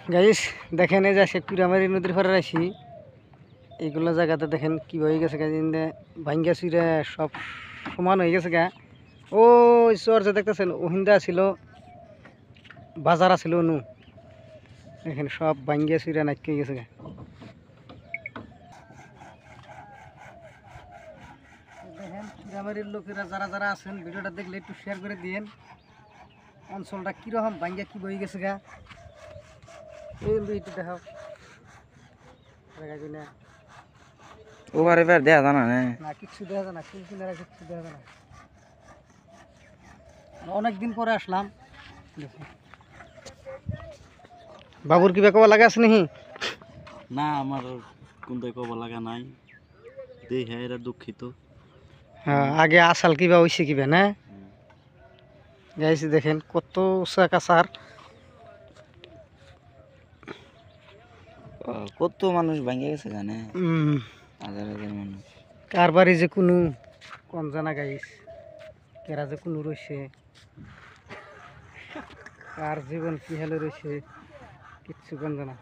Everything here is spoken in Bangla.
গাইস দেখেন এই যে আজকে কুড়ামারি নদীর পাড়ে আসি, এইগুলো জায়গাতে দেখেন কি হয়ে গেছে গা, ভাঙ্গা চুরা সব সমান হয়ে গেছে গা। ও চর যে দেখতেছেন ওহিন্দা ছিল, বাজার আছিল অনু, দেখেন সব ভাঙ্গা চুরা নাটকে গেছে গা। দেখেন কুড়ামারির লোকেরা যারা যারা আছেন ভিডিওটা দেখলে একটু শেয়ার করে দিয়েন। অঞ্চলটা কীরকম ভাঙ্গা কি বয়ে গেছে গা, একটু দেখাও না। ওভার এবার দেখা জানা না কিচ্ছু দেখা যায় না, কুল কিনারা কিচ্ছু দেখা যায় না। অনেকদিন পরে আসলাম। বাবুর কিবা কবা লাগা আছে নাকি? না, আমার কোনটা কবা লাগা নাই, দেখে এরা দুঃখিত। হ্যাঁ, আগে আসাল কিবা হয়েছে কিবা না গাইছি, দেখেন কত উঁচা কাছার, কত মানুষ ভাঙে গেছে জানে, হাজার হাজার মানুষ। কার বাড়ি যে কোনো কম জানা গাইস, কেরা যে কোনো রয়েছে, কার জীবন কি হালে রয়েছে কিচ্ছু কম জানা।